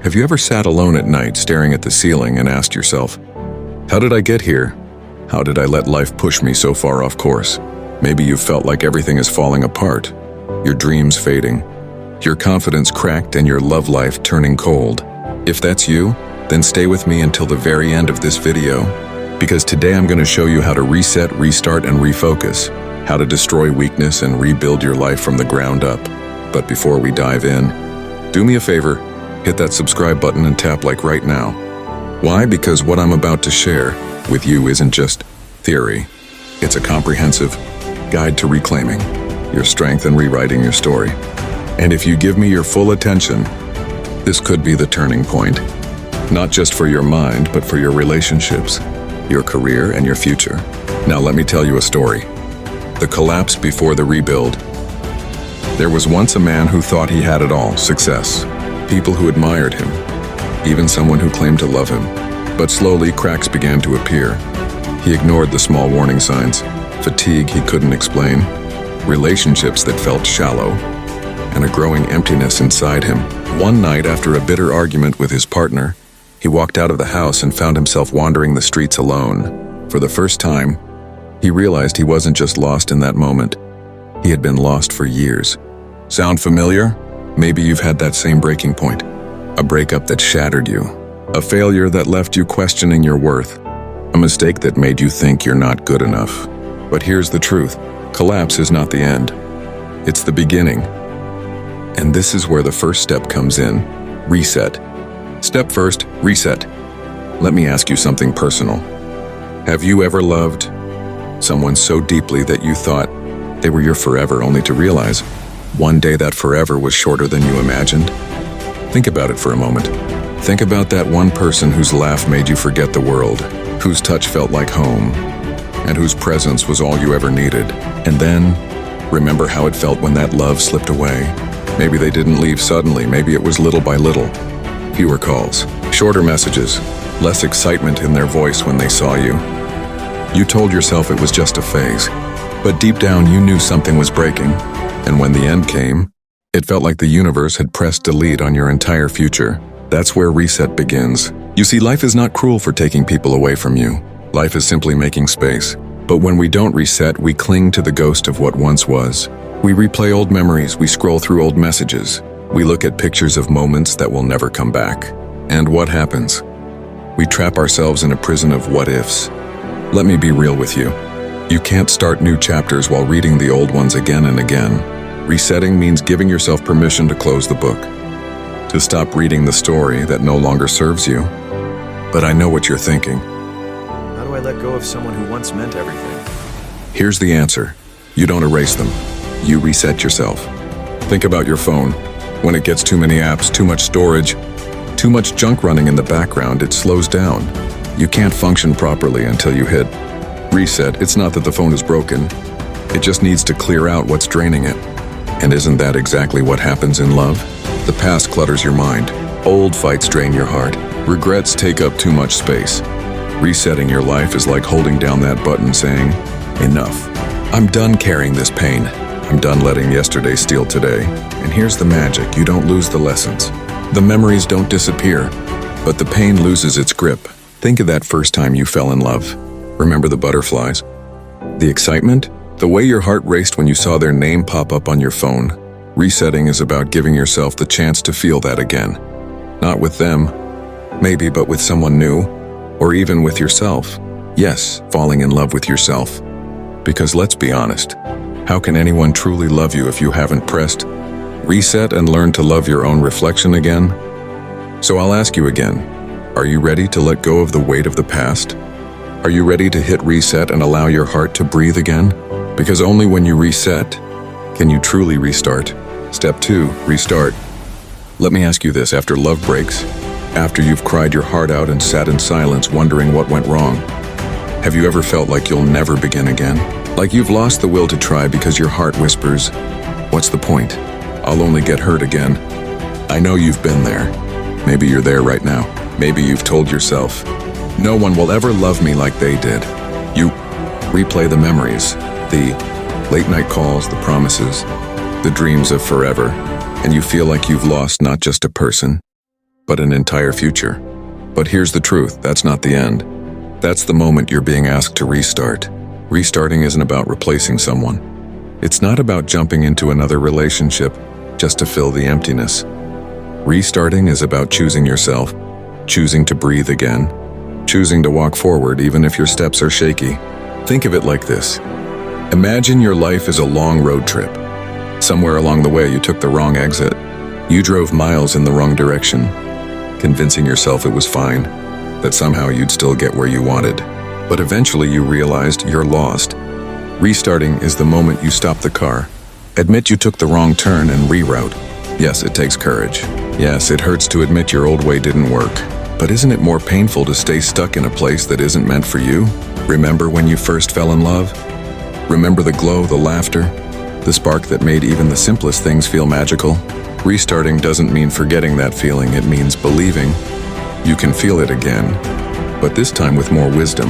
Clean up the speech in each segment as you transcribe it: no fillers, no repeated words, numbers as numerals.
Have you ever sat alone at night staring at the ceiling and asked yourself, how did I get here? How did I let life push me so far off course? Maybe you felt like everything is falling apart, your dreams fading, your confidence cracked, and your love life turning cold. If that's you, then stay with me until the very end of this video, because today I'm going to show you how to reset, restart, and refocus, how to destroy weakness and rebuild your life from the ground up. But before we dive in, do me a favor, hit that subscribe button and tap like right now. Why? Because what I'm about to share with you isn't just theory. It's a comprehensive guide to reclaiming your strength and rewriting your story. And if you give me your full attention, this could be the turning point. Not just for your mind, but for your relationships, your career, and your future. Now let me tell you a story. The collapse before the rebuild. There was once a man who thought he had it all: success, people who admired him, even someone who claimed to love him. But slowly cracks began to appear. He ignored the small warning signs, fatigue he couldn't explain, relationships that felt shallow, and a growing emptiness inside him. One night, after a bitter argument with his partner, he walked out of the house and found himself wandering the streets alone. For the first time, he realized he wasn't just lost in that moment. He had been lost for years. Sound familiar? Maybe you've had that same breaking point. A breakup that shattered you. A failure that left you questioning your worth. A mistake that made you think you're not good enough. But here's the truth. Collapse is not the end. It's the beginning. And this is where the first step comes in. Reset. Step first, reset. Let me ask you something personal. Have you ever loved someone so deeply that you thought they were your forever, only to realize one day that forever was shorter than you imagined? Think about it for a moment. Think about that one person whose laugh made you forget the world, whose touch felt like home, and whose presence was all you ever needed. And then, remember how it felt when that love slipped away. Maybe they didn't leave suddenly, maybe it was little by little. Fewer calls, shorter messages, less excitement in their voice when they saw you. You told yourself it was just a phase, but deep down you knew something was breaking. And when the end came, it felt like the universe had pressed delete on your entire future. That's where reset begins. You see, life is not cruel for taking people away from you. Life is simply making space. But when we don't reset, we cling to the ghost of what once was. We replay old memories, we scroll through old messages, we look at pictures of moments that will never come back. And what happens? We trap ourselves in a prison of what-ifs. Let me be real with you. You can't start new chapters while reading the old ones again and again. Resetting means giving yourself permission to close the book, to stop reading the story that no longer serves you. But I know what you're thinking. How do I let go of someone who once meant everything? Here's the answer. You don't erase them. You reset yourself. Think about your phone. When it gets too many apps, too much storage, too much junk running in the background, it slows down. You can't function properly until you hit reset. It's not that the phone is broken. It just needs to clear out what's draining it. And isn't that exactly what happens in love? The past clutters your mind. Old fights drain your heart. Regrets take up too much space. Resetting your life is like holding down that button saying, enough. I'm done carrying this pain. I'm done letting yesterday steal today. And here's the magic. You don't lose the lessons. The memories don't disappear, but the pain loses its grip. Think of that first time you fell in love. Remember the butterflies? The excitement? The way your heart raced when you saw their name pop up on your phone. Resetting is about giving yourself the chance to feel that again. Not with them, maybe, but with someone new, or even with yourself. Yes, falling in love with yourself. Because let's be honest, how can anyone truly love you if you haven't pressed reset and learned to love your own reflection again? So I'll ask you again, are you ready to let go of the weight of the past? Are you ready to hit reset and allow your heart to breathe again? Because only when you reset can you truly restart. Step 2, restart. Let me ask you this, after love breaks, after you've cried your heart out and sat in silence wondering what went wrong, have you ever felt like you'll never begin again? Like you've lost the will to try because your heart whispers, what's the point? I'll only get hurt again. I know you've been there. Maybe you're there right now. Maybe you've told yourself, no one will ever love me like they did. You replay the memories, the late night calls, the promises, the dreams of forever, and you feel like you've lost not just a person, but an entire future. But here's the truth, that's not the end. That's the moment you're being asked to restart. Restarting isn't about replacing someone. It's not about jumping into another relationship just to fill the emptiness. Restarting is about choosing yourself, choosing to breathe again, choosing to walk forward even if your steps are shaky. Think of it like this. Imagine your life is a long road trip. Somewhere along the way you took the wrong exit. You drove miles in the wrong direction, convincing yourself it was fine, that somehow you'd still get where you wanted. But eventually you realized you're lost. Restarting is the moment you stop the car, admit you took the wrong turn and reroute. Yes, it takes courage. Yes, it hurts to admit your old way didn't work. But isn't it more painful to stay stuck in a place that isn't meant for you? Remember when you first fell in love? Remember the glow, the laughter, the spark that made even the simplest things feel magical? Restarting doesn't mean forgetting that feeling, it means believing you can feel it again, but this time with more wisdom.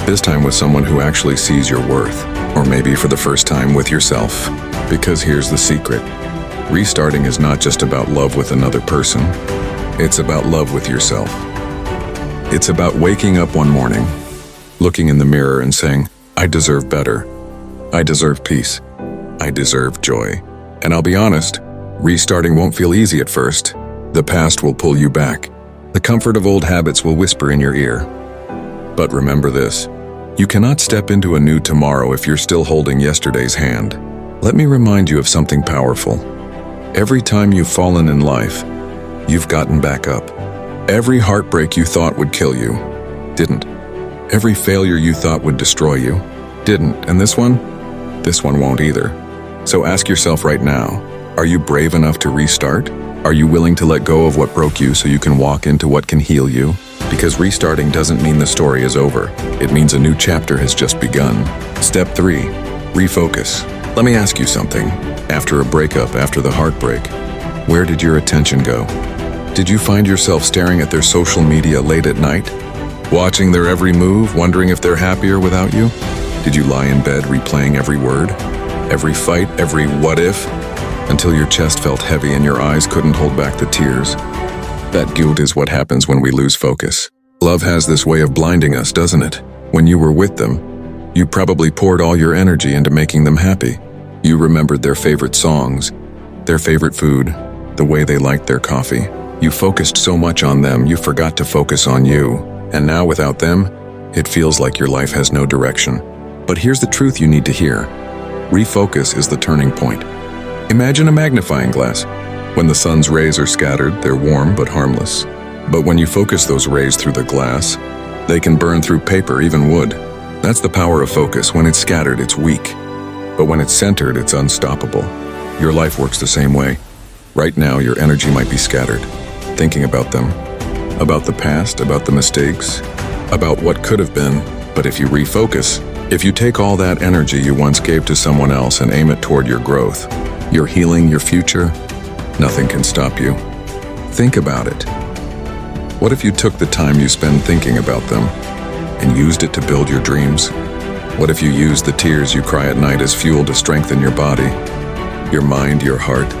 This time with someone who actually sees your worth, or maybe for the first time with yourself. Because here's the secret. Restarting is not just about love with another person. It's about love with yourself. It's about waking up one morning, looking in the mirror and saying, I deserve better. I deserve peace. I deserve joy. And I'll be honest, restarting won't feel easy at first. The past will pull you back. The comfort of old habits will whisper in your ear. But remember this, you cannot step into a new tomorrow if you're still holding yesterday's hand. Let me remind you of something powerful. Every time you've fallen in life, you've gotten back up. Every heartbreak you thought would kill you, didn't. Every failure you thought would destroy you, didn't. And this one won't either. So ask yourself right now, are you brave enough to restart? Are you willing to let go of what broke you so you can walk into what can heal you? Because restarting doesn't mean the story is over. It means a new chapter has just begun. Step 3, refocus. Let me ask you something. After a breakup, after the heartbreak, where did your attention go? Did you find yourself staring at their social media late at night? Watching their every move, wondering if they're happier without you? Did you lie in bed replaying every word? Every fight, every what if? Until your chest felt heavy and your eyes couldn't hold back the tears? That guilt is what happens when we lose focus. Love has this way of blinding us, doesn't it? When you were with them, you probably poured all your energy into making them happy. You remembered their favorite songs, their favorite food, the way they liked their coffee. You focused so much on them, you forgot to focus on you. And now without them, it feels like your life has no direction. But here's the truth you need to hear. Refocus is the turning point. Imagine a magnifying glass. When the sun's rays are scattered, they're warm but harmless. But when you focus those rays through the glass, they can burn through paper, even wood. That's the power of focus. When it's scattered, it's weak. But when it's centered, it's unstoppable. Your life works the same way. Right now, your energy might be scattered, thinking about them, about the past, about the mistakes, about what could have been. But if you refocus, if you take all that energy you once gave to someone else and aim it toward your growth, your healing, your future, nothing can stop you. Think about it. What if you took the time you spend thinking about them and used it to build your dreams? What if you used the tears you cry at night as fuel to strengthen your body, your mind, your heart?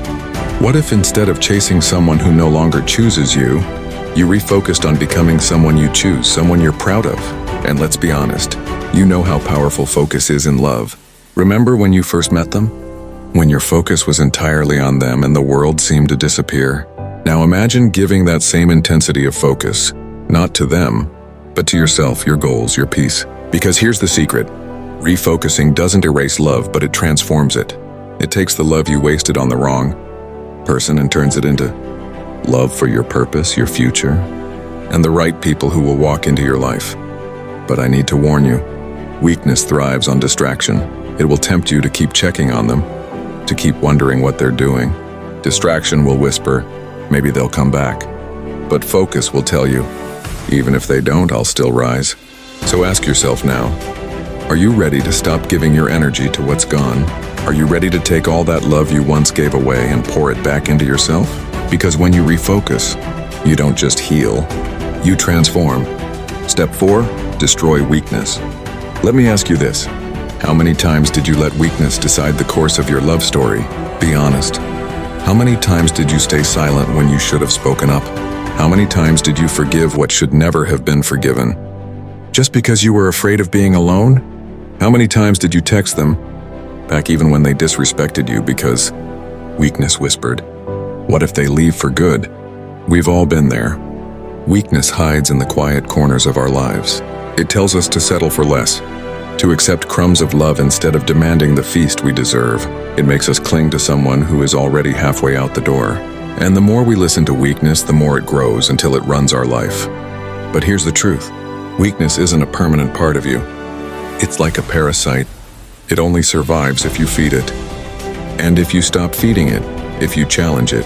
What if instead of chasing someone who no longer chooses you, you refocused on becoming someone you choose, someone you're proud of? And let's be honest, you know how powerful focus is in love. Remember when you first met them? When your focus was entirely on them and the world seemed to disappear? Now imagine giving that same intensity of focus, not to them, but to yourself, your goals, your peace. Because here's the secret. Refocusing doesn't erase love, but it transforms it. It takes the love you wasted on the wrong person and turns it into love for your purpose, your future, and the right people who will walk into your life. But I need to warn you, weakness thrives on distraction. It will tempt you to keep checking on them, to keep wondering what they're doing. Distraction will whisper, maybe they'll come back. But focus will tell you, even if they don't, I'll still rise. So ask yourself now, are you ready to stop giving your energy to what's gone? Are you ready to take all that love you once gave away and pour it back into yourself? Because when you refocus, you don't just heal, you transform. Step 4, destroy weakness. Let me ask you this. How many times did you let weakness decide the course of your love story? Be honest. How many times did you stay silent when you should have spoken up? How many times did you forgive what should never have been forgiven? Just because you were afraid of being alone? How many times did you text them back even when they disrespected you because weakness whispered, "What if they leave for good?" We've all been there. Weakness hides in the quiet corners of our lives. It tells us to settle for less, to accept crumbs of love instead of demanding the feast we deserve. It makes us cling to someone who is already halfway out the door. And the more we listen to weakness, the more it grows until it runs our life. But here's the truth. Weakness isn't a permanent part of you. It's like a parasite. It only survives if you feed it. And if you stop feeding it, if you challenge it,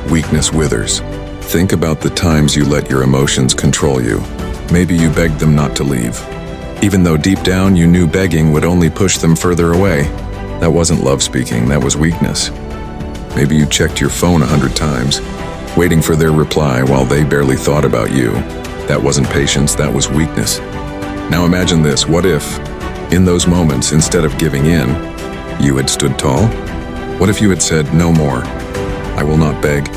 weakness withers. Think about the times you let your emotions control you. Maybe you begged them not to leave, even though deep down you knew begging would only push them further away. That wasn't love speaking, that was weakness. Maybe you checked your phone 100 times, waiting for their reply while they barely thought about you. That wasn't patience, that was weakness. Now imagine this, what if, in those moments, instead of giving in, you had stood tall? What if you had said, "No more. I will not beg.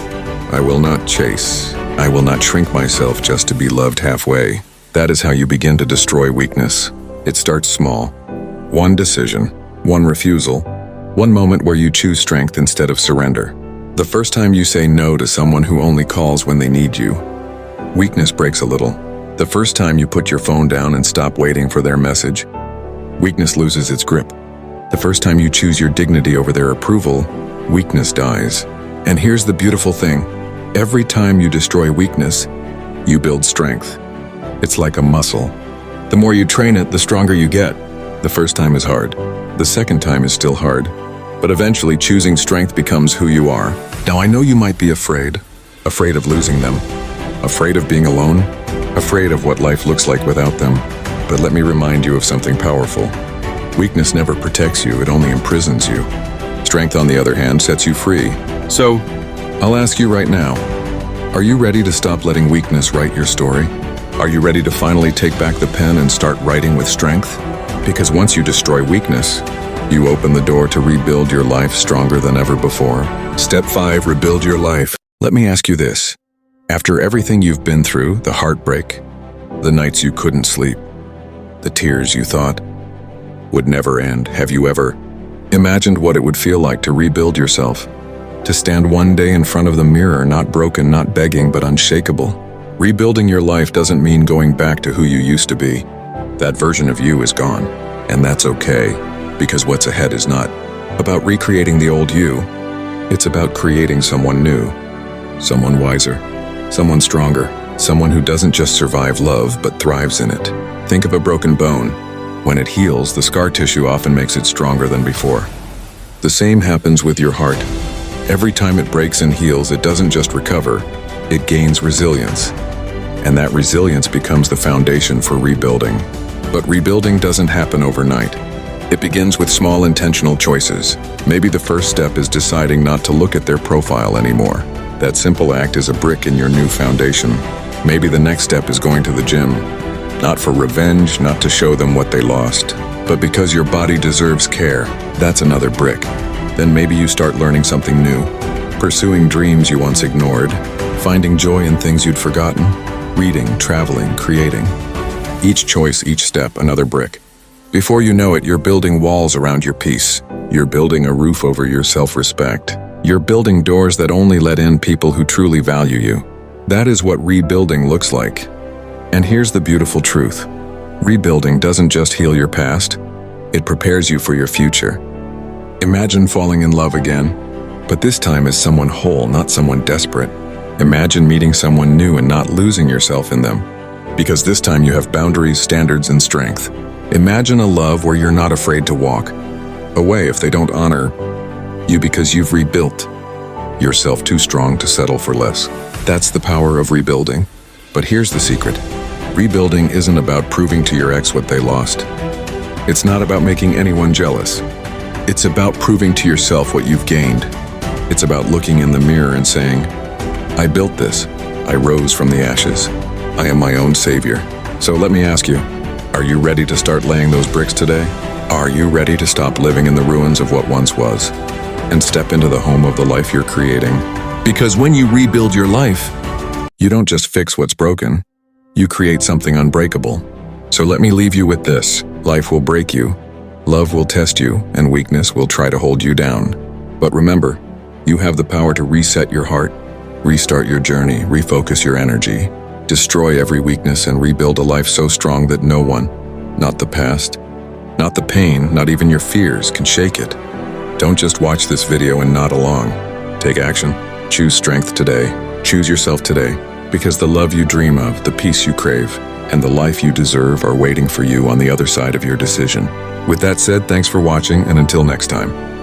I will not chase. I will not shrink myself just to be loved halfway"? That is how you begin to destroy weakness. It starts small. One decision, one refusal, one moment where you choose strength instead of surrender. The first time you say no to someone who only calls when they need you, weakness breaks a little. The first time you put your phone down and stop waiting for their message, weakness loses its grip. The first time you choose your dignity over their approval, weakness dies. And here's the beautiful thing. Every time you destroy weakness, you build strength. It's like a muscle. The more you train it, the stronger you get. The first time is hard. The second time is still hard. But eventually choosing strength becomes who you are. Now I know you might be afraid of losing them, afraid of being alone, afraid of what life looks like without them. But let me remind you of something powerful. Weakness never protects you, it only imprisons you. Strength, on the other hand, sets you free. So, I'll ask you right now, are you ready to stop letting weakness write your story? Are you ready to finally take back the pen and start writing with strength? Because once you destroy weakness, you open the door to rebuild your life stronger than ever before. Step 5, rebuild your life. Let me ask you this. After everything you've been through, the heartbreak, the nights you couldn't sleep, the tears you thought would never end, have you ever imagined what it would feel like to rebuild yourself? To stand one day in front of the mirror, not broken, not begging, but unshakable. Rebuilding your life doesn't mean going back to who you used to be. That version of you is gone, and that's okay, because what's ahead is not about recreating the old you. It's about creating someone new, someone wiser, someone stronger, someone who doesn't just survive love, but thrives in it. Think of a broken bone. When it heals, the scar tissue often makes it stronger than before. The same happens with your heart. Every time it breaks and heals, it doesn't just recover, it gains resilience. And that resilience becomes the foundation for rebuilding. But rebuilding doesn't happen overnight. It begins with small intentional choices. Maybe the first step is deciding not to look at their profile anymore. That simple act is a brick in your new foundation. Maybe the next step is going to the gym. Not for revenge, not to show them what they lost, but because your body deserves care. That's another brick. Then maybe you start learning something new, pursuing dreams you once ignored, finding joy in things you'd forgotten, reading, traveling, creating. Each choice, each step, another brick. Before you know it, you're building walls around your peace. You're building a roof over your self-respect. You're building doors that only let in people who truly value you. That is what rebuilding looks like. And here's the beautiful truth. Rebuilding doesn't just heal your past, it prepares you for your future. Imagine falling in love again, but this time as someone whole, not someone desperate. Imagine meeting someone new and not losing yourself in them, because this time you have boundaries, standards, and strength. Imagine a love where you're not afraid to walk away if they don't honor you because you've rebuilt yourself too strong to settle for less. That's the power of rebuilding. But here's the secret. Rebuilding isn't about proving to your ex what they lost. It's not about making anyone jealous. It's about proving to yourself what you've gained. It's about looking in the mirror and saying, I built this. I rose from the ashes. I am my own savior. So let me ask you, are you ready to start laying those bricks today? Are you ready to stop living in the ruins of what once was and step into the home of the life you're creating? Because when you rebuild your life, You don't just fix what's broken, you create something unbreakable. So let me leave you with this. Life will break you, love will test you, and weakness will try to hold you down. But remember, you have the power to reset your heart, restart your journey, refocus your energy, destroy every weakness, and rebuild a life so strong that no one, not the past, not the pain, not even your fears, can shake it. Don't just watch this video and nod along. Take action. Choose strength today. Choose yourself today, because the love you dream of, the peace you crave, and the life you deserve are waiting for you on the other side of your decision. With that said, thanks for watching, and until next time.